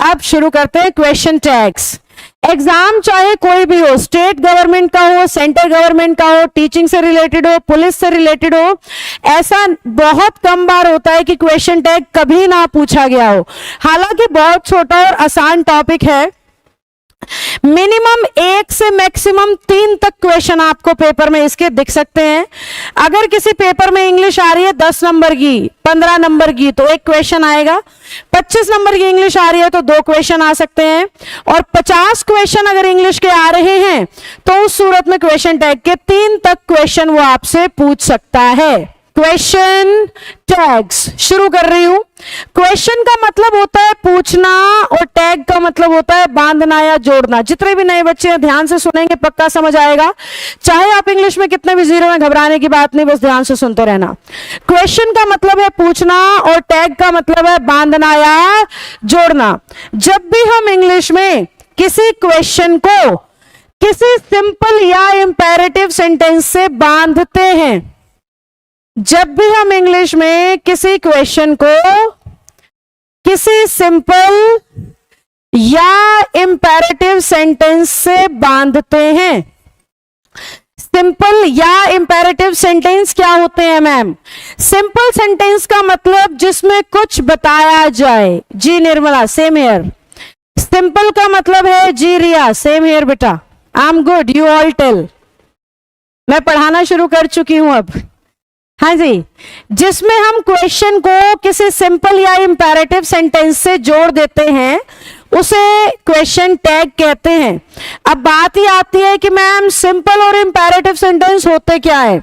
अब शुरू करते हैं क्वेश्चन टैग्स। एग्जाम चाहे कोई भी हो, स्टेट गवर्नमेंट का हो, सेंट्रल गवर्नमेंट का हो, टीचिंग से रिलेटेड हो, पुलिस से रिलेटेड हो, ऐसा बहुत कम बार होता है कि क्वेश्चन टैग कभी ना पूछा गया हो। हालांकि बहुत छोटा और आसान टॉपिक है। मिनिमम 1 से मैक्सिमम 3 तक क्वेश्चन आपको पेपर में इसके दिख सकते हैं। अगर किसी पेपर में इंग्लिश आ रही है 10 नंबर की, 15 नंबर की, तो एक क्वेश्चन आएगा। 25 नंबर की इंग्लिश आ रही है तो 2 क्वेश्चन आ सकते हैं। और 50 क्वेश्चन अगर इंग्लिश के आ रहे हैं तो उस सूरत में क्वेश्चन टैग के 3 तक क्वेश्चन वो आपसे पूछ सकता है। क्वेश्चन टैग्स शुरू कर रही हूं। क्वेश्चन का मतलब होता है पूछना और टैग का मतलब होता है बांधना या जोड़ना। जितने भी नए बच्चे हैं ध्यान से सुनेंगे, पक्का समझ आएगा। चाहे आप इंग्लिश में कितने भी जीरो में, घबराने की बात नहीं, बस ध्यान से सुनते रहना। क्वेश्चन का मतलब है पूछना और टैग का मतलब है बांधना या जोड़ना। जब भी हम इंग्लिश में किसी क्वेश्चन को किसी सिंपल या इंपेरेटिव सेंटेंस से बांधते हैं, जब भी हम इंग्लिश में किसी क्वेश्चन को किसी सिंपल या इंपेरेटिव सेंटेंस से बांधते हैं, सिंपल या इंपेरेटिव सेंटेंस क्या होते हैं मैम? सिंपल सेंटेंस का मतलब जिसमें कुछ बताया जाए। जी निर्मला, सेम हियर। सिंपल का मतलब है जी रिया, सेम हियर बेटा। I am good, you all tell. मैं पढ़ाना शुरू कर चुकी हूं अब। हाँ जी, जिसमें हम क्वेश्चन को किसी सिंपल या इंपेरेटिव सेंटेंस से जोड़ देते हैं उसे क्वेश्चन टैग कहते हैं। अब बात ही आती है कि मैम सिंपल और इंपेरेटिव सेंटेंस होते क्या है?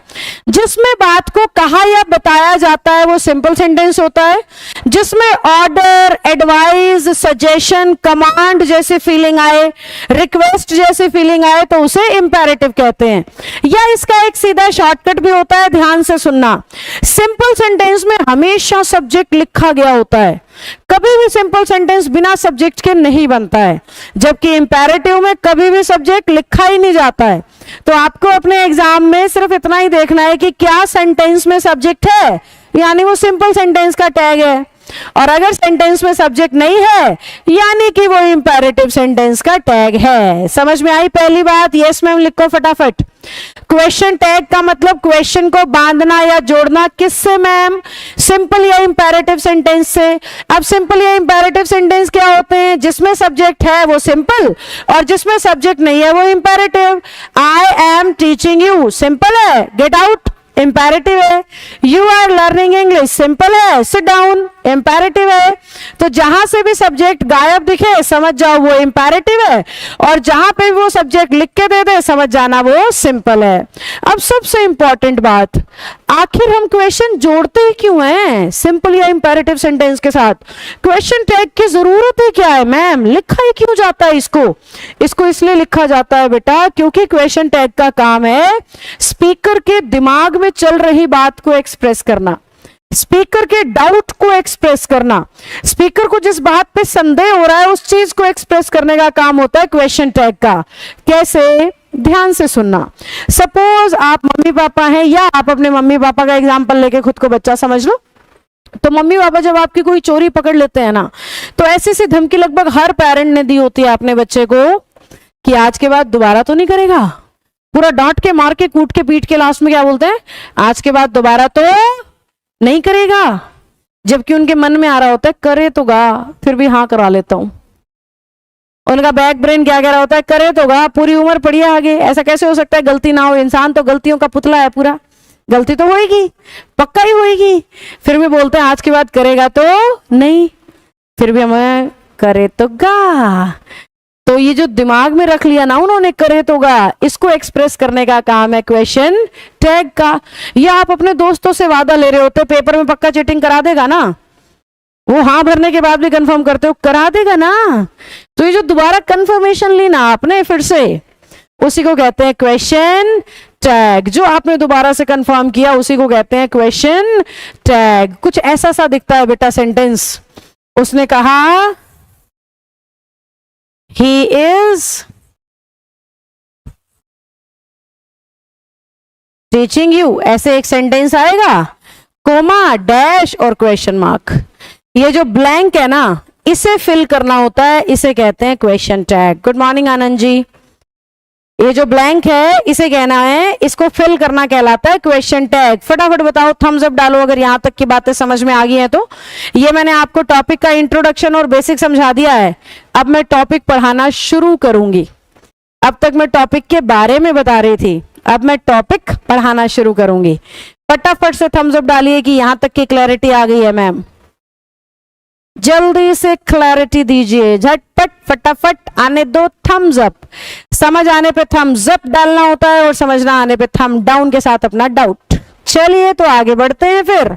जिसमें बात को कहा या बताया जाता है वो सिंपल सेंटेंस होता है। जिसमें ऑर्डर, एडवाइस, सजेशन, कमांड जैसी फीलिंग आए, रिक्वेस्ट जैसी फीलिंग आए तो उसे इंपेरेटिव कहते हैं। या इसका एक सीधा शॉर्टकट भी होता है, ध्यान से सुनना। सिंपल सेंटेंस में हमेशा सब्जेक्ट लिखा गया होता है, कभी भी सिंपल सेंटेंस बिना सब्जेक्ट के नहीं बनता है। जबकि इंपेरेटिव में कभी भी सब्जेक्ट लिखा ही नहीं जाता है। तो आपको अपने एग्जाम में सिर्फ इतना ही देखना है कि क्या सेंटेंस में सब्जेक्ट है, यानी वो सिंपल सेंटेंस का टैग है। और अगर सेंटेंस में सब्जेक्ट नहीं है यानी कि वो इंपेरेटिव सेंटेंस का टैग है। समझ में आई पहली बात? यस मैम, लिखो फटाफट। क्वेश्चन टैग का मतलब क्वेश्चन को बांधना या जोड़ना। किससे मैम? सिंपल या इंपेरेटिव सेंटेंस से। अब सिंपल या इंपेरेटिव सेंटेंस क्या होते हैं? जिसमें सब्जेक्ट है वो सिंपल और जिसमें सब्जेक्ट नहीं है वो imperative. I am teaching you, simple है, गेट आउट, इंपेरेटिव है। You are learning English, simple है, सिट डाउन, इंपेरेटिव है। तो जहां से भी सब्जेक्ट गायब दिखे समझ जाओ वो इंपेरेटिव है, और जहां पे वो सब्जेक्ट लिख के दे दे समझ जाना वो सिंपल है। अब सबसे इंपॉर्टेंट बात, आखिर हम क्वेश्चन जोड़ते ही क्यों हैं सिंपल या इंपेरेटिव सेंटेंस के साथ? क्वेश्चन टैग की जरूरत ही क्या है मैम? लिखा ही क्यों जाता है इसको इसलिए लिखा जाता है बेटा क्योंकि क्वेश्चन टैग का काम है स्पीकर के दिमाग में चल रही बात को एक्सप्रेस करना, स्पीकर के डाउट को एक्सप्रेस करना, स्पीकर को जिस बात पे संदेह हो रहा है उस चीज को एक्सप्रेस करने का काम होता है क्वेश्चन टैग का। कैसे? ध्यान से सुनना। सपोज आप मम्मी पापा हैं, या आप अपने मम्मी पापा का एग्जांपल लेके खुद को बच्चा समझ लो। तो मम्मी पापा जब आपकी कोई चोरी पकड़ लेते हैं ना, तो ऐसी सी धमकी लगभग हर पेरेंट ने दी होती है अपने बच्चे को कि आज के बाद दोबारा तो नहीं करेगा। पूरा डांट के, मार के, कूट के, पीट के, लास्ट में क्या बोलते हैं? आज के बाद दोबारा तो नहीं करेगा। जबकि उनके मन में आ रहा होता है करे तो गा, फिर भी हाँ करा लेता हूं। उनका बैक ब्रेन क्या कह रहा होता है? करे तो गा, पूरी उम्र पड़ी है आगे, ऐसा कैसे हो सकता है गलती ना हो? इंसान तो गलतियों का पुतला है पूरा, गलती तो होएगी, पक्का ही होएगी। फिर भी बोलते हैं आज के बाद करेगा तो नहीं, फिर भी हमें करे तो गा। तो ये जो दिमाग में रख लिया ना उन्होंने करे तो गा, इसको एक्सप्रेस करने का काम है क्वेश्चन टैग का। या आप अपने दोस्तों से वादा ले रहे होते, पेपर में पक्का चीटिंग करा देगा ना, वो हाँ भरने के बाद भी कंफर्म करते हो करा देगा ना। तो ये जो दोबारा कंफर्मेशन ली ना आपने फिर से, उसी को कहते हैं क्वेश्चन टैग। जो आपने दोबारा से कंफर्म किया उसी को कहते हैं क्वेश्चन टैग। कुछ ऐसा सा दिखता है बेटा सेंटेंस। उसने कहा he is teaching you, ऐसे एक सेंटेंस आएगा, कोमा, डैश और क्वेश्चन मार्क। ये जो ब्लैंक है ना इसे फिल करना होता है, इसे कहते हैं question tag. Good morning Anand ji. ये जो ब्लैंक है इसे कहना है, इसको फिल करना कहलाता है क्वेश्चन टैग। फटाफट बताओ, थम्स अप डालो अगर यहां तक की बातें समझ में आ गई हैं तो। ये मैंने आपको टॉपिक का इंट्रोडक्शन और बेसिक समझा दिया है। अब मैं टॉपिक पढ़ाना शुरू करूंगी। अब तक मैं टॉपिक के बारे में बता रही थी, अब मैं टॉपिक पढ़ाना शुरू करूंगी। फटाफट से थम्स अप डालिए कि यहां तक की क्लैरिटी आ गई है मैम। जल्दी से क्लैरिटी दीजिए, झटपट फटाफट आने दो थम्स अप। समझ आने पे थम्स अप डालना होता है और समझना आने पे थम डाउन के साथ अपना डाउट। चलिए तो आगे बढ़ते हैं फिर।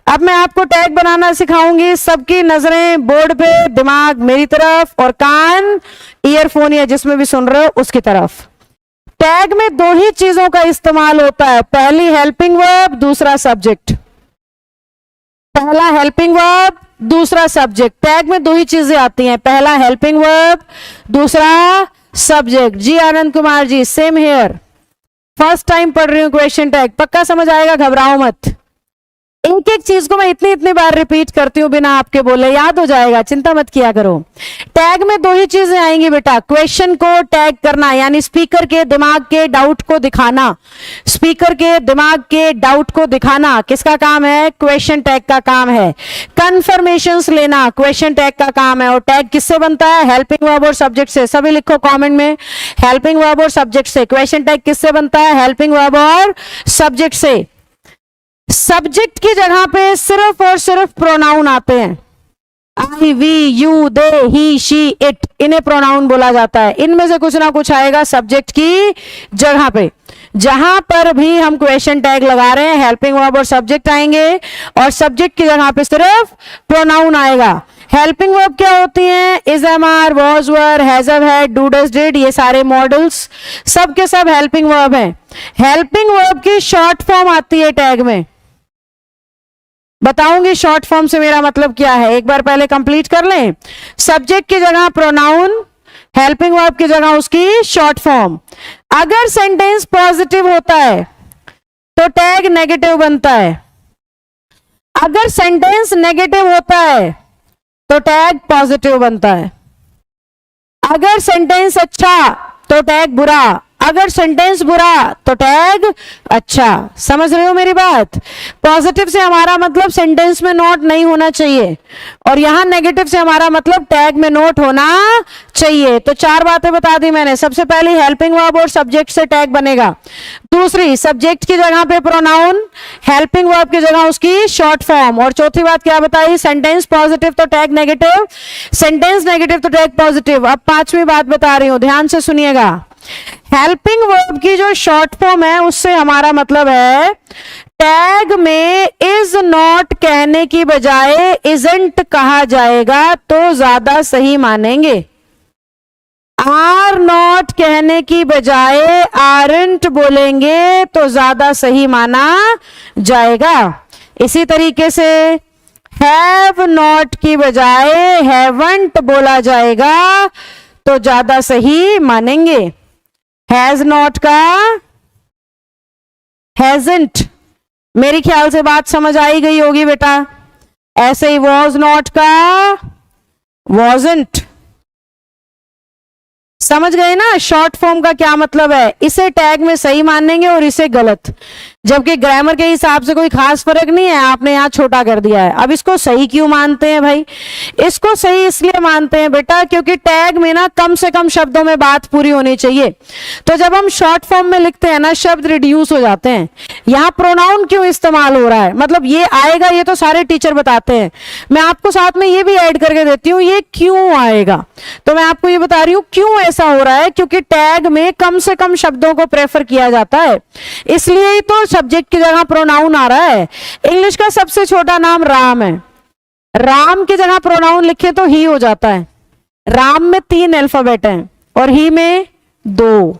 अब मैं आपको टैग बनाना सिखाऊंगी। सबकी नजरें बोर्ड पे, दिमाग मेरी तरफ और कान ईयरफोन या जिसमें भी सुन रहे हो उसकी तरफ। टैग में दो ही चीजों का इस्तेमाल होता है, पहली हेल्पिंग वर्ब, दूसरा सब्जेक्ट। पहला हेल्पिंग वर्ब, दूसरा सब्जेक्ट। टैग में दो ही चीजें आती हैं, पहला हेल्पिंग वर्ब, दूसरा सब्जेक्ट। जी Anand Kumar ji, same here, first time पढ़ रही हूं क्वेश्चन टैग, पक्का समझ आएगा, घबराओ मत। एक एक चीज को मैं इतनी बार रिपीट करती हूं बिना आपके बोले, याद हो जाएगा, चिंता मत किया करो। टैग में दो ही चीजें आएंगी बेटा, क्वेश्चन को टैग करना यानी स्पीकर के दिमाग के डाउट को दिखाना। स्पीकर के दिमाग के डाउट को दिखाना किसका काम है? क्वेश्चन टैग का काम है। कंफर्मेशंस लेना क्वेश्चन टैग का काम है। और टैग किससे बनता है? हेल्पिंग वर्ब और सब्जेक्ट से। सभी लिखो कमेंट में, हेल्पिंग वर्ब और सब्जेक्ट से। क्वेश्चन टैग किससे बनता है? हेल्पिंग वर्ब और सब्जेक्ट से। सब्जेक्ट की जगह पे सिर्फ और सिर्फ प्रोनाउन आते हैं, I, we, you, they, he, she, it, इन्हें प्रोनाउन बोला जाता है। इनमें से कुछ ना कुछ आएगा सब्जेक्ट की जगह पे। जहां पर भी हम क्वेश्चन टैग लगा रहे हैं हेल्पिंग वर्ब और सब्जेक्ट आएंगे और सब्जेक्ट की जगह पे सिर्फ प्रोनाउन आएगा। हेल्पिंग वर्ब क्या होती हैं? Is, am, are, was, were, has, have, had, do, does, did, ये सारे मॉडल्स सब के सब हेल्पिंग वर्ब हैं। हेल्पिंग वर्ब की शॉर्ट फॉर्म आती है टैग में, बताऊंगी शॉर्ट फॉर्म से मेरा मतलब क्या है, एक बार पहले कंप्लीट कर लें। सब्जेक्ट की जगह प्रोनाउन, हेल्पिंग वर्ब की जगह उसकी शॉर्ट फॉर्म। अगर सेंटेंस पॉजिटिव होता है तो टैग नेगेटिव बनता है, अगर सेंटेंस नेगेटिव होता है तो टैग पॉजिटिव बनता है, अगर सेंटेंस अच्छा तो टैग बुरा, अगर सेंटेंस बुरा तो टैग अच्छा। समझ रहे हो मेरी बात? पॉजिटिव से हमारा मतलब सेंटेंस में नोट नहीं होना चाहिए और यहां नेगेटिव से हमारा मतलब टैग में नोट होना चाहिए। तो चार बातें बता दी मैंने। सबसे पहली हेल्पिंग वर्ब और सब्जेक्ट से टैग बनेगा। दूसरी, सब्जेक्ट की जगह पे प्रोनाउन, हेल्पिंग वर्ब की जगह उसकी शॉर्ट फॉर्म। और चौथी बात क्या बताई? सेंटेंस पॉजिटिव तो टैग नेगेटिव, सेंटेंस नेगेटिव तो टैग पॉजिटिव। अब पांचवी बात बता रही हूं, ध्यान से सुनिएगा। हेल्पिंग वर्ब की जो शॉर्ट फॉर्म है उससे हमारा मतलब है टैग में इज नॉट कहने की बजाय इजंट कहा जाएगा तो ज्यादा सही मानेंगे। आर नॉट कहने की बजाय आरंट बोलेंगे तो ज्यादा सही माना जाएगा। इसी तरीके से हैव नॉट की बजाय हैवंट बोला जाएगा तो ज्यादा सही मानेंगे। हैज नॉट का हैजंट, मेरी ख्याल से बात समझ आई गई होगी बेटा। ऐसे ही वॉज नॉट का वॉजंट। समझ गए ना शॉर्ट फॉर्म का क्या मतलब है? इसे टैग में सही मानेंगे और इसे गलत, जबकि ग्रामर के हिसाब से कोई खास फर्क नहीं है, आपने यहां छोटा कर दिया है। अब इसको सही क्यों मानते हैं भाई? इसको सही इसलिए मानते हैं बेटा क्योंकि टैग में ना कम से कम शब्दों में बात पूरी होनी चाहिए। तो जब हम शॉर्ट फॉर्म में लिखते हैं ना, शब्द रिड्यूस हो जाते हैं। यहां प्रोनाउन क्यों इस्तेमाल हो रहा है, मतलब ये आएगा, ये तो सारे टीचर बताते हैं, मैं आपको साथ में ये भी ऐड करके देती हूँ ये क्यों आएगा। तो मैं आपको ये बता रही हूं क्यों ऐसा हो रहा है, क्योंकि टैग में कम से कम शब्दों को प्रेफर किया जाता है, इसलिए ही तो सब्जेक्ट की जगह प्रोनाउन आ रहा है। इंग्लिश का सबसे छोटा नाम राम है, राम की जगह प्रोनाउन लिखे तो ही हो जाता है। राम में 3 अल्फाबेट हैं और ही में 2,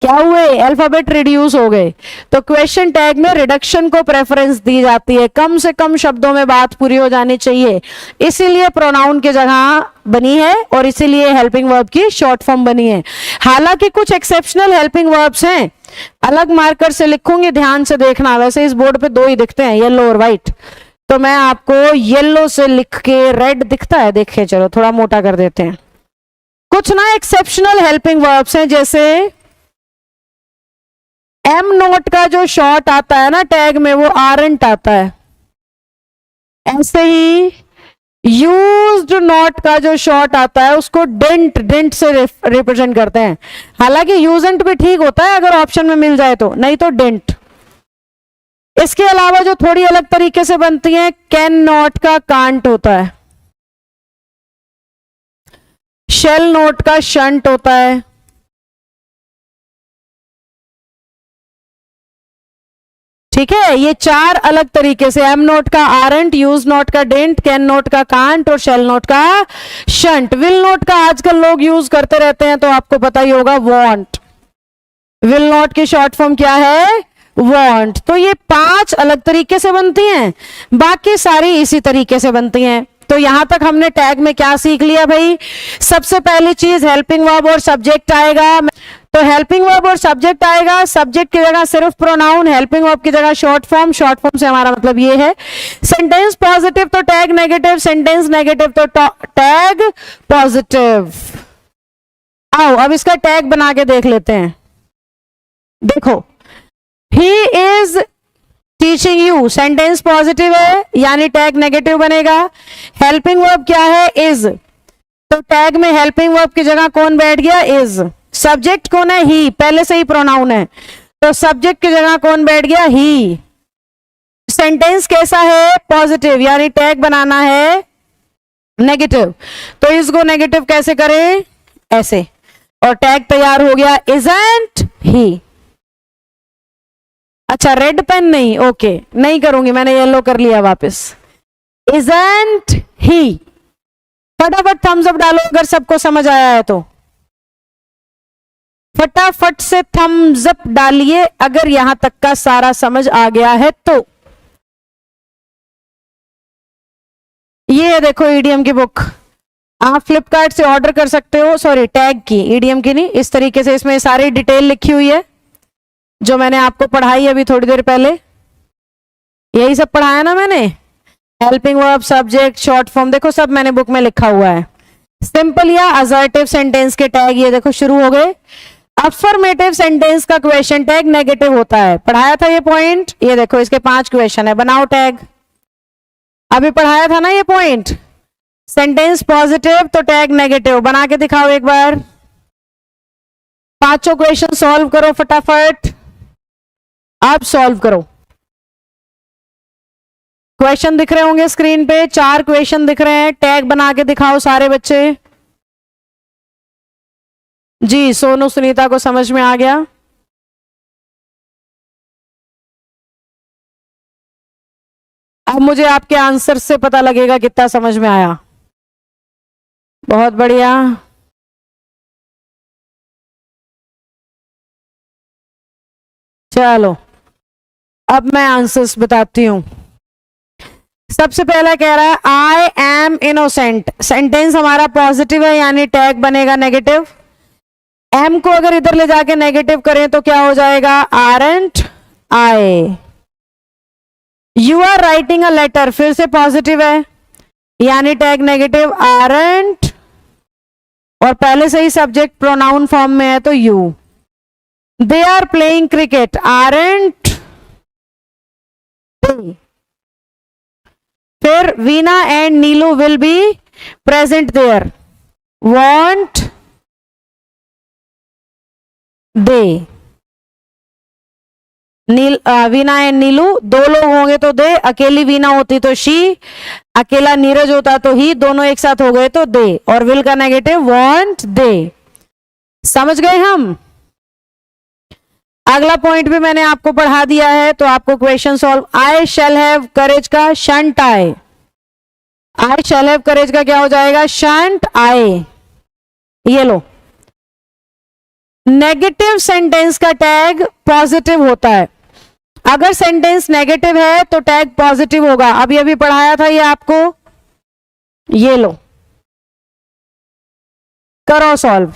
क्या हुए? अल्फाबेट रिड्यूस हो गए। तो क्वेश्चन टैग में रिडक्शन को प्रेफरेंस दी जाती है, कम से कम शब्दों में बात पूरी हो जानी चाहिए, इसीलिए प्रोनाउन की जगह बनी है और इसीलिए हेल्पिंग वर्ब की शॉर्ट फॉर्म बनी है। हालांकि कुछ एक्सेप्शनल हेल्पिंग वर्ब्स हैं, अलग मार्कर से लिखूंगी, ध्यान से देखना। वैसे इस बोर्ड पे 2 ही दिखते हैं, येलो और व्हाइट। तो मैं आपको येलो से लिख के, रेड दिखता है, देखिए चलो थोड़ा मोटा कर देते हैं। कुछ ना एक्सेप्शनल हेल्पिंग वर्ब्स हैं, जैसे एम नोट का जो शॉर्ट आता है ना टैग में, वो आरंट आता है। ऐसे ही यूज्ड नॉट का जो शॉर्ट आता है उसको डेंट से रिप्रेजेंट करते हैं। हालांकि यूजेंट भी ठीक होता है अगर ऑप्शन में मिल जाए तो, नहीं तो डेंट। इसके अलावा जो थोड़ी अलग तरीके से बनती है, कैन नॉट का कांट होता है, शेल नोट का शंट होता है, ठीक है। ये चार अलग तरीके से, एम नोट का आरंट, यूज नोट का डेंट, कैन नोट का कांट और शेल नोट का शंट। विल नोट का आजकल लोग यूज करते रहते हैं तो आपको पता ही होगा, वॉन्ट। विल नोट की शॉर्ट फॉर्म क्या है, वॉन्ट। तो ये पांच अलग तरीके से बनती हैं, बाकी सारी इसी तरीके से बनती हैं। तो यहां तक हमने टैग में क्या सीख लिया भाई? सबसे पहली चीज हेल्पिंग वर्ब और सब्जेक्ट आएगा। तो हेल्पिंग वर्ब और सब्जेक्ट आएगा, सब्जेक्ट की जगह सिर्फ प्रोनाउन, हेल्पिंग वर्ब की जगह शॉर्ट फॉर्म। शॉर्ट फॉर्म से हमारा मतलब ये है, सेंटेंस पॉजिटिव तो टैग नेगेटिव, सेंटेंस नेगेटिव तो टैग पॉजिटिव। आओ अब इसका टैग बना के देख लेते हैं। देखो, he is teaching you, sentence positive है यानी टैग नेगेटिव बनेगा। हेल्पिंग वर्ब क्या है, इज, तो टैग में हेल्पिंग वर्ब की जगह कौन बैठ गया, इज। सब्जेक्ट कौन है, ही, पहले से ही प्रोनाउन है, तो सब्जेक्ट की जगह कौन बैठ गया, ही। सेंटेंस कैसा है, पॉजिटिव, यानी टैग बनाना है नेगेटिव, तो इसको नेगेटिव कैसे करें, ऐसे, और टैग तैयार हो गया, इजंट ही। अच्छा रेड पेन नहीं, ओके नहीं करूंगी, मैंने येलो कर लिया वापस। Isn't he. फटाफट थम्स अप डालो अगर सबको समझ आया है तो, फटाफट से थम्स अप डालिए अगर यहां तक का सारा समझ आ गया है तो। ये देखो ईडीएम की बुक, आप फ्लिपकार्ट से ऑर्डर कर सकते हो, सॉरी टैग की, ईडीएम की नहीं। इस तरीके से इसमें सारी डिटेल लिखी हुई है जो मैंने आपको पढ़ाई अभी थोड़ी देर पहले, यही सब पढ़ाया ना मैंने, helping verb, subject, short form, देखो सब मैंने बुक में लिखा हुआ है। सिंपल या असर्टिव सेंटेंस के टैग ये देखो शुरू हो गए। अफर्मेटिव सेंटेंस का क्वेश्चन टैग नेगेटिव होता है, पढ़ाया था ये पॉइंट। ये देखो इसके 5 क्वेश्चन है, बनाओ टैग, अभी पढ़ाया था ना ये पॉइंट। सेंटेंस पॉजिटिव तो टैग नेगेटिव, बना के दिखाओ एक बार। 5 क्वेश्चन सॉल्व करो फटाफट, आप सॉल्व करो। क्वेश्चन दिख रहे होंगे स्क्रीन पे, 4 क्वेश्चन दिख रहे हैं, टैग बना के दिखाओ सारे बच्चे। जी सोनू सुनीता को समझ में आ गया। अब मुझे आपके आंसर से पता लगेगा कितना समझ में आया। बहुत बढ़िया। चलो अब मैं आंसर्स बताती हूं। सबसे पहला कह रहा है आई एम इनोसेंट, सेंटेंस हमारा पॉजिटिव है यानी टैग बनेगा नेगेटिव। एम को अगर इधर ले जाके नेगेटिव करें तो क्या हो जाएगा, aren't I. You are writing a letter, फिर से पॉजिटिव है यानी टैग नेगेटिव, आरंट, और पहले से ही सब्जेक्ट प्रोनाउन फॉर्म में है तो you. They are playing cricket, aren't they. फिर Veena and Neelu will be present there, won't they. Veena and Neelu, 2 लोग होंगे तो दे, अकेली वीना होती तो शी, अकेला नीरज होता तो ही, दोनों एक साथ हो गए तो दे, और विल का नेगेटिव वॉन्ट दे। समझ गए हम। अगला पॉइंट भी मैंने आपको पढ़ा दिया है तो आपको question solve. I shall have courage का shunt I, I shall have courage का क्या हो जाएगा, शंट आई। ये लो, नेगेटिव सेंटेंस का टैग पॉजिटिव होता है, अगर सेंटेंस नेगेटिव है तो टैग पॉजिटिव होगा। अभी अभी पढ़ाया था ये आपको, ये लो करो सॉल्व।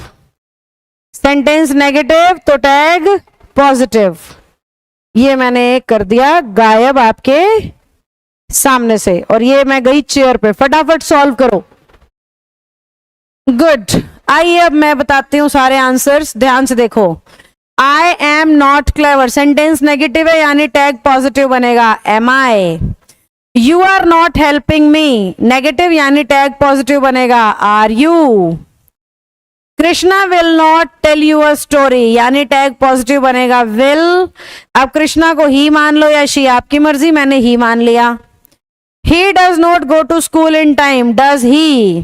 सेंटेंस नेगेटिव तो टैग पॉजिटिव, ये मैंने कर दिया गायब आपके सामने से, और ये मैं गई चेयर पे। फटाफट सॉल्व करो। गुड। आइए अब मैं बताती हूं सारे आंसर्स, ध्यान से देखो। I am not clever, sentence negative है यानी टैग पॉजिटिव बनेगा, am I. You are not helping me, negative यानी टैग पॉजिटिव बनेगा, are you. Krishna will not tell you a story यानी टैग पॉजिटिव बनेगा, विल। अब कृष्णा को ही मान लो या शी, आपकी मर्जी, मैंने ही मान लिया। He does not go to school in time, does he.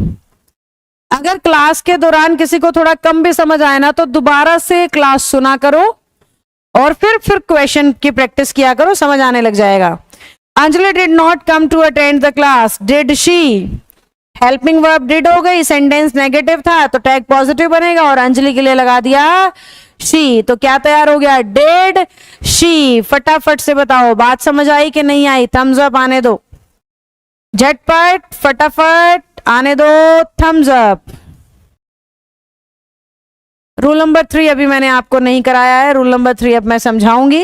अगर क्लास के दौरान किसी को थोड़ा कम भी समझ आए ना तो दोबारा से क्लास सुना करो और फिर क्वेश्चन की प्रैक्टिस किया करो, समझ आने लग जाएगा। Anjali did not come to attend the class, did she. Helping verb did हो गई, सेंटेंस नेगेटिव था तो टैग पॉजिटिव बनेगा और अंजलि के लिए लगा दिया शी, तो क्या तैयार हो गया, डिड शी। फटाफट से बताओ बात समझ आई कि नहीं आई, थम्स अप आने दो, झटपट फटाफट आने दो थम्स अप। रूल नंबर 3 अभी मैंने आपको नहीं कराया है, रूल नंबर 3 अब मैं समझाऊंगी।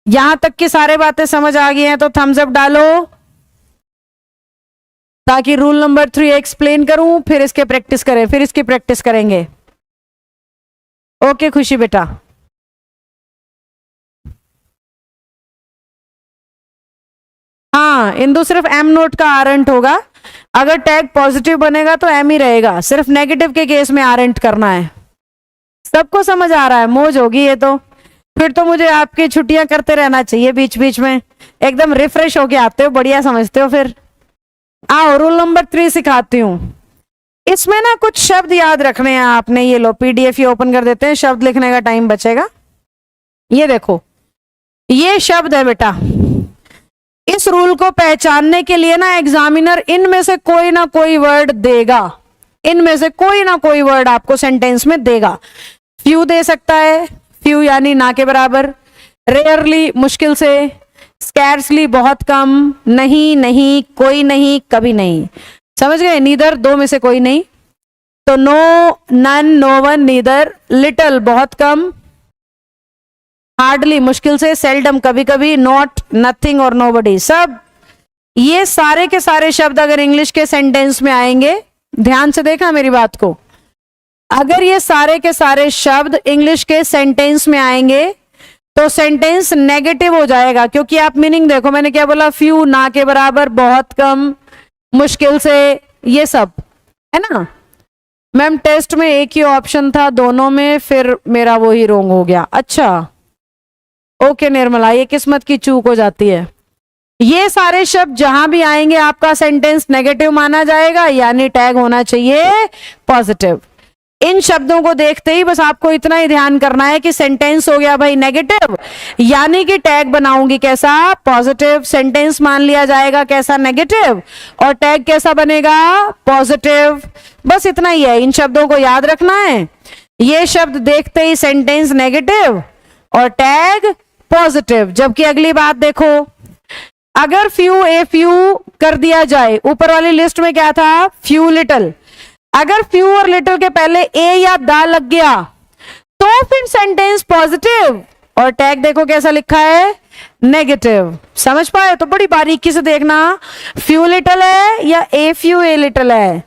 यहां तक की सारे बातें समझ आ गई हैं तो थम्स अप डालो, ताकि रूल नंबर 3 एक्सप्लेन करूं, फिर इसके प्रैक्टिस करें, फिर इसकी प्रैक्टिस करेंगे। ओके खुशी बेटा। हाँ इंदु, सिर्फ एम नोट का आरंट होगा, अगर टैग पॉजिटिव बनेगा तो एम ही रहेगा, सिर्फ नेगेटिव के केस में आरंट करना है। सबको समझ आ रहा है, मौज होगी ये तो। फिर तो मुझे आपकी छुट्टियां करते रहना चाहिए बीच बीच में, एकदम रिफ्रेश होके आते हो, बढ़िया समझते हो। फिर आओ रूल नंबर 3 सिखाती हूं। इसमें ना कुछ शब्द याद रखने हैं आपने, ये लो पीडीएफ ही ओपन कर देते हैं, शब्द लिखने का टाइम बचेगा। ये देखो ये शब्द है बेटा, इस रूल को पहचानने के लिए ना एग्जामिनर इनमें से कोई ना कोई वर्ड देगा, इनमें से कोई ना कोई वर्ड आपको सेंटेंस में देगा। फ्यू दे सकता है, फ्यू यानी ना के बराबर, रेयरली मुश्किल से, स्कैर्सली बहुत कम, नहीं नहीं, कोई नहीं, कभी नहीं, समझ गए, नीदर दो में से कोई नहीं, तो no, none, no one, neither, little बहुत कम, हार्डली मुश्किल से, सेल्डम कभी कभी, नॉट, नथिंग और नोबडी सब। ये सारे के सारे शब्द अगर इंग्लिश के सेंटेंस में आएंगे, ध्यान से देखा मेरी बात को, अगर ये सारे के सारे शब्द इंग्लिश के सेंटेंस में आएंगे तो सेंटेंस नेगेटिव हो जाएगा, क्योंकि आप मीनिंग देखो, मैंने क्या बोला, फ्यू ना के बराबर, बहुत कम, मुश्किल से, ये सब है ना। मैम टेस्ट में एक ही ऑप्शन था दोनों में, फिर मेरा वो ही रोंग हो गया। अच्छा ओके निर्मला, ये किस्मत की चूक हो जाती है। ये सारे शब्द जहां भी आएंगे आपका सेंटेंस नेगेटिव माना जाएगा, यानी टैग होना चाहिए पॉजिटिव। इन शब्दों को देखते ही बस आपको इतना ही ध्यान करना है कि सेंटेंस हो गया भाई नेगेटिव, यानी कि टैग बनाऊंगी कैसा, पॉजिटिव। सेंटेंस मान लिया जाएगा कैसा, नेगेटिव, और टैग कैसा बनेगा, पॉजिटिव। बस इतना ही है, इन शब्दों को याद रखना है। ये शब्द देखते ही सेंटेंस नेगेटिव और टैग पॉजिटिव। जबकि अगली बात देखो, अगर फ्यू ए फ्यू कर दिया जाए, ऊपर वाली लिस्ट में क्या था, फ्यू लिटिल, अगर फ्यू और लिटिल के पहले ए या दा लग गया तो फिर सेंटेंस पॉजिटिव और टैग देखो कैसा लिखा है, नेगेटिव। समझ पाए, तो बड़ी बारीकी से देखना, फ्यू लिटिल है या ए फ्यू ए लिटिल है,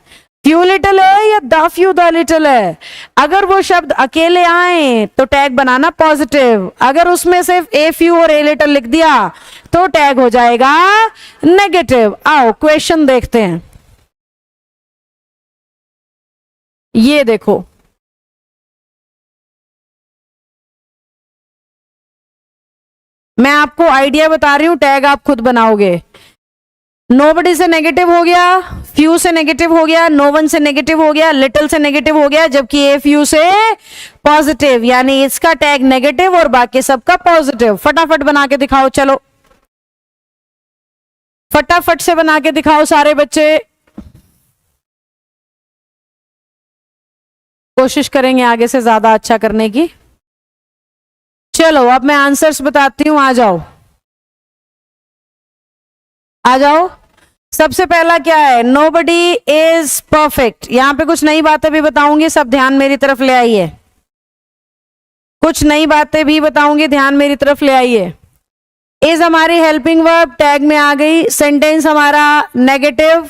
फ्यू लिटिल है या द फ्यू द लिटिल है। अगर वो शब्द अकेले आए तो टैग बनाना पॉजिटिव, अगर उसमें सिर्फ ए फ्यू और ए लिटिल लिख दिया तो टैग हो जाएगा नेगेटिव। आओ क्वेश्चन देखते हैं। ये देखो, मैं आपको आइडिया बता रही हूं, टैग आप खुद बनाओगे। नोबडी से नेगेटिव हो गया, फ्यू से नेगेटिव हो गया, नो वन से नेगेटिव हो गया, लिटिल से नेगेटिव हो गया, जबकि ए फ्यू से पॉजिटिव, यानी इसका टैग नेगेटिव और बाकी सबका पॉजिटिव। फटाफट बना के दिखाओ, चलो फटाफट से बना के दिखाओ सारे बच्चे, कोशिश करेंगे आगे से ज्यादा अच्छा करने की। चलो अब मैं आंसर्स बताती हूं, आ जाओ आ जाओ। सबसे पहला क्या है, नोबडी इज परफेक्ट। यहां पे कुछ नई बातें भी बताऊंगी, सब ध्यान मेरी तरफ ले आइए, कुछ नई बातें भी बताऊंगी, ध्यान मेरी तरफ ले आइए। इज हमारी हेल्पिंग वर्ब टैग में आ गई। सेंटेंस हमारा नेगेटिव,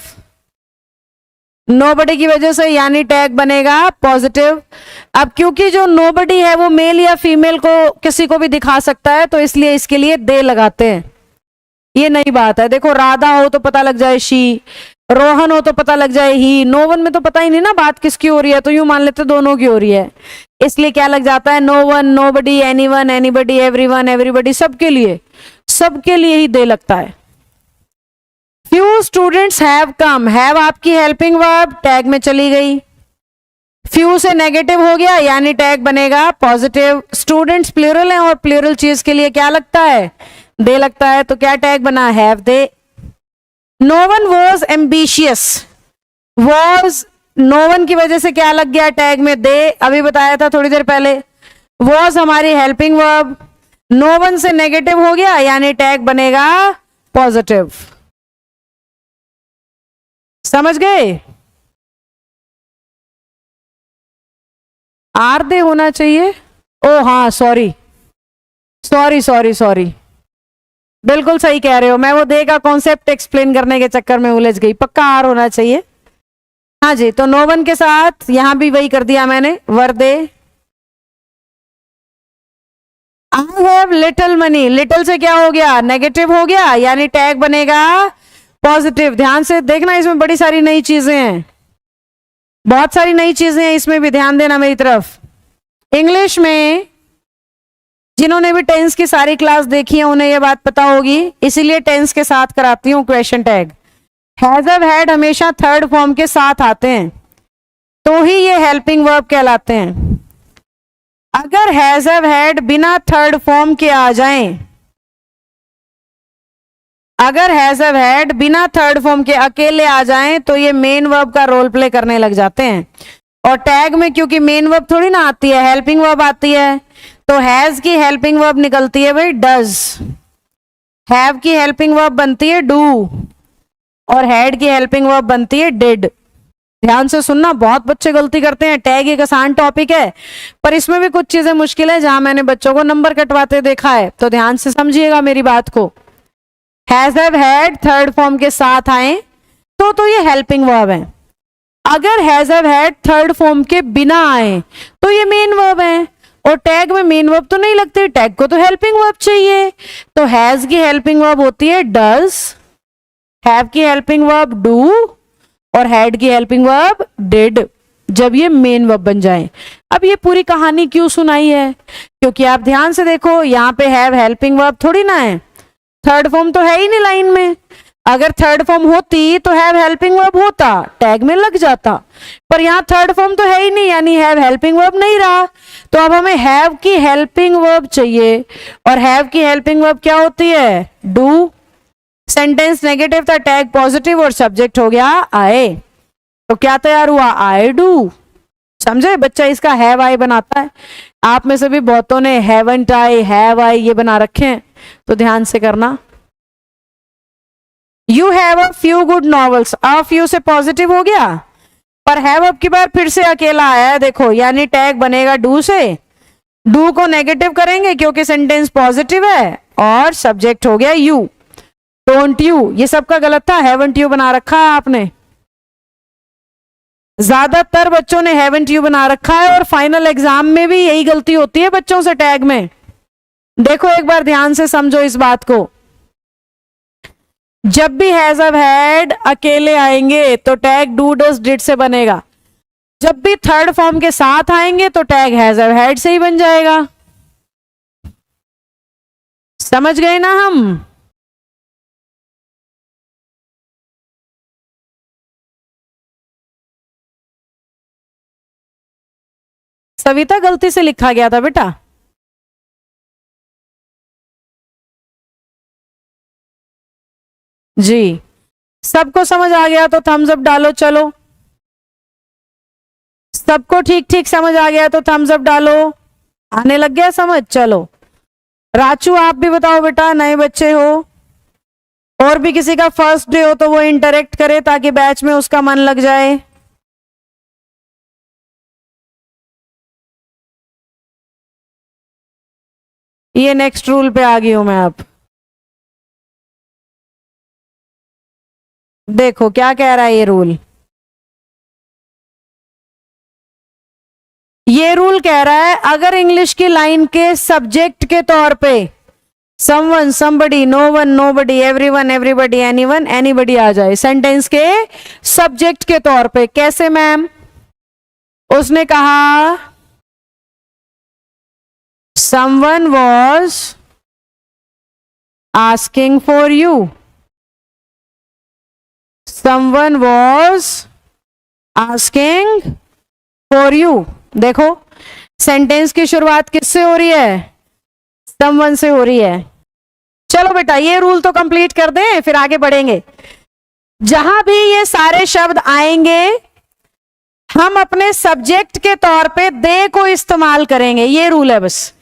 नोबडी की वजह से, यानी टैग बनेगा पॉजिटिव। अब क्योंकि जो नोबडी है वो मेल या फीमेल को किसी को भी दिखा सकता है, तो इसलिए इसके लिए दे लगाते हैं। ये नई बात है। देखो राधा हो तो पता लग जाए शी, रोहन हो तो पता लग जाए ही, नो वन में तो पता ही नहीं ना बात किसकी हो रही है, तो यूं मान लेते दोनों की हो रही है, इसलिए क्या लग जाता है, no one, nobody, anyone, anybody, everyone, everybody, सबके लिए ही दे लगता है। Few students have come, have आपकी हेल्पिंग वर्ब टैग में चली गई। फ्यू से नेगेटिव हो गया, यानी टैग बनेगा पॉजिटिव। स्टूडेंट्स प्लूरल है और प्लूरल चीज के लिए क्या लगता है, दे लगता है, तो क्या टैग बना, have they. No one was ambitious, was, no one की वजह से क्या लग गया टैग में, दे, अभी बताया था थोड़ी देर पहले। वॉज हमारी हेल्पिंग वर्ब, नो वन से नेगेटिव हो गया, यानी टैग बनेगा पॉजिटिव। समझ गए? आर दे होना चाहिए। ओ हाँ, सॉरी, बिल्कुल सही कह रहे हो, मैं वो दे का कॉन्सेप्ट एक्सप्लेन करने के चक्कर में उलझ गई, पक्का आर होना चाहिए। हाँ जी, तो नो वन के साथ यहां भी वही कर दिया मैंने, were they. I have little money, little से क्या हो गया, नेगेटिव हो गया, यानी टैग बनेगा पॉजिटिव। ध्यान से देखना, इसमें बड़ी सारी नई चीजें हैं, बहुत सारी नई चीजें हैं, इसमें भी ध्यान देना मेरी तरफ। इंग्लिश में जिन्होंने भी टेंस की सारी क्लास देखी है उन्हें यह बात पता होगी, इसीलिए टेंस के साथ कराती हूँ question tag. Has have had हमेशा थर्ड फॉर्म के साथ आते हैं, तो ही ये हेल्पिंग वर्ब कहलाते हैं। अगर हैज हैव हैड बिना थर्ड फॉर्म के आ जाएं, अगर हैज हैव हैड बिना थर्ड फॉर्म के अकेले आ जाएं, तो ये मेन वर्ब का रोल प्ले करने लग जाते हैं। और टैग में क्योंकि मेन वर्ब थोड़ी ना आती है, हेल्पिंग वर्ब आती है, तो हैज की हेल्पिंग वर्ब निकलती है भाई डज, हैव की हेल्पिंग वर्ब बनती है डू, और हैड की हेल्पिंग वर्ब बनती है डिड। ध्यान से सुनना, बहुत बच्चे गलती करते हैं। टैग एक आसान टॉपिक है, पर इसमें भी कुछ चीजें मुश्किल है, जहां मैंने बच्चों को नंबर कटवाते देखा है, तो ध्यान से समझिएगा मेरी बात को। Has have had third form के साथ आए तो ये हेल्पिंग वर्ब है। अगर has have had third form के बिना आए तो ये मेन वर्ब है, और टैग में मेन वर्ब तो नहीं लगती, टैग को तो हेल्पिंग वर्ब चाहिए। तो हैज की हेल्पिंग वर्ब होती है डज, हैव की हेल्पिंग वर्ब डू, और हैड की हेल्पिंग वर्ब डिड, जब ये मेन वर्ब बन जाए। अब ये पूरी कहानी क्यों सुनाई है, क्योंकि आप ध्यान से देखो, यहाँ पे हैव हेल्पिंग वर्ब थोड़ी ना है, थर्ड फॉर्म तो है ही नहीं लाइन में। अगर थर्ड फॉर्म होती तो हैव हेल्पिंग वर्ब होता, टैग में लग जाता, पर यहाँ थर्ड फॉर्म तो है ही नहीं, यानी हैव हेल्पिंग वर्ब नहीं रहा। तो अब हमें हैव की हेल्पिंग वर्ब चाहिए, और हैव की हेल्पिंग वर्ब क्या होती है, डू। सेंटेंस नेगेटिव था, टैग पॉजिटिव, और सब्जेक्ट हो गया आई, तो क्या तैयार हुआ, आई डू। समझे बच्चा, इसका हैव आई बनाता है। आप में से भी बहुतों ने हैवंट आई, हैव आई ये बना रखे हैं, तो ध्यान से करना। You have a few good novels, a few से पॉजिटिव हो गया, पर हैव अब की बार फिर से अकेला आया है, देखो, यानी टैग बनेगा डू से। डू को नेगेटिव करेंगे क्योंकि सेंटेंस पॉजिटिव है, और सब्जेक्ट हो गया यू। डोंट यू, ये सबका गलत था, हैवंट यू बना रखा है आपने। ज्यादातर बच्चों ने हैवंट यू बना रखा है, और फाइनल एग्जाम में भी यही गलती होती है बच्चों से टैग में। देखो एक बार ध्यान से समझो इस बात को, जब भी हैज हैव हैड अकेले आएंगे तो टैग डू डज डिड से बनेगा, जब भी थर्ड फॉर्म के साथ आएंगे तो टैग हैज हैव हैड से ही बन जाएगा। समझ गए ना हम? सविता गलती से लिखा गया था बेटा। जी, सबको समझ आ गया तो थम्स अप डालो। चलो, सबको ठीक ठीक समझ आ गया तो थम्स अप डालो। आने लग गया समझ? चलो, राचू आप भी बताओ बेटा, नए बच्चे हो, और भी किसी का फर्स्ट डे हो तो वो इंटरेक्ट करे ताकि बैच में उसका मन लग जाए। ये नेक्स्ट रूल पे आ गई हूं मैं अब। देखो क्या कह रहा है ये रूल। ये रूल कह रहा है अगर इंग्लिश की लाइन के सब्जेक्ट के तौर पे someone, somebody, no one, nobody, everyone, everybody, anyone, anybody आ जाए सेंटेंस के सब्जेक्ट के तौर पे, कैसे मैम? उसने कहा someone was asking for you, someone was asking for you. देखो सेंटेंस की शुरुआत किससे हो रही है? समवन से हो रही है। चलो बेटा ये रूल तो कंप्लीट कर दें फिर आगे बढ़ेंगे। जहां भी ये सारे शब्द आएंगे हम अपने सब्जेक्ट के तौर पे दे को इस्तेमाल करेंगे, ये रूल है बस।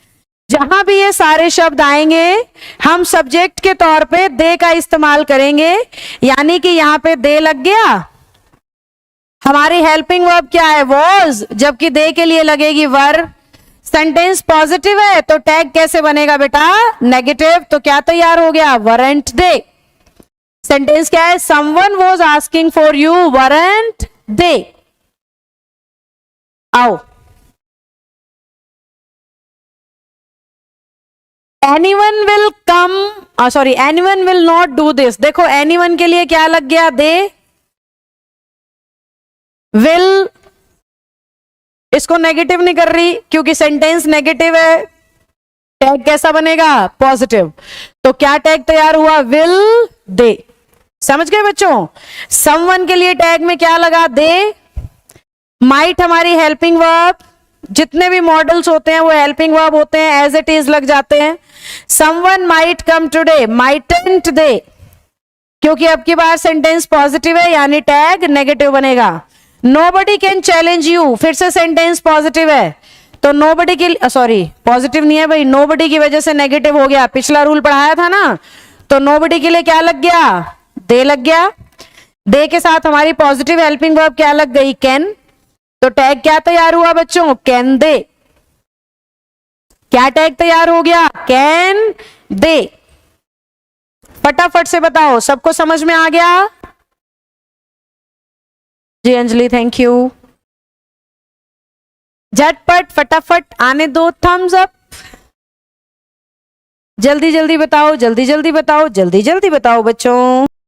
जहां भी ये सारे शब्द आएंगे हम सब्जेक्ट के तौर पे दे का इस्तेमाल करेंगे, यानी कि यहां पे दे लग गया, हमारी हेल्पिंग वर्ब क्या है? वॉज, जबकि दे के लिए लगेगी वर। सेंटेंस पॉजिटिव है तो टैग कैसे बनेगा बेटा? नेगेटिव। तो क्या तैयार हो गया? वरंट दे। सेंटेंस क्या है? Someone was asking for you, weren't they. आओ, anyone will come, sorry anyone will not do this. देखो एनीवन के लिए क्या लग गया? दे। विल इसको नेगेटिव नहीं कर रही क्योंकि सेंटेंस नेगेटिव है, टैग कैसा बनेगा? पॉजिटिव। तो क्या टैग तैयार हुआ? Will they. समझ गए बच्चों? समवन के लिए टैग में क्या लगा? दे। माइट हमारी हेल्पिंग वर्ब, जितने भी मॉडल्स होते हैं वो हेल्पिंग वर्ब होते हैं, एज इट इज लग जाते हैं। समवन माइट कम टुडे, माइटंट दे, क्योंकि अब की बार सेंटेंस पॉजिटिव है यानी टैग नेगेटिव बनेगा। नोबडी कैन चैलेंज यू, फिर से सेंटेंस पॉजिटिव है तो नोबडी की, सॉरी पॉजिटिव नहीं है भाई, नोबडी की वजह से नेगेटिव हो गया। पिछला रूल पढ़ाया था ना, तो नोबडी के लिए क्या लग गया? दे लग गया। दे के साथ हमारी पॉजिटिव हेल्पिंग वर्ब क्या लग गई? कैन। तो टैग क्या तैयार हुआ बच्चों? Can they. क्या टैग तैयार हो गया? Can they. फटाफट से बताओ, सबको समझ में आ गया? जी अंजलि थैंक यू। झटपट फटाफट आने दो, थम्स अप। जल्दी जल्दी बताओ, जल्दी जल्दी बताओ, जल्दी जल्दी बताओ बच्चों।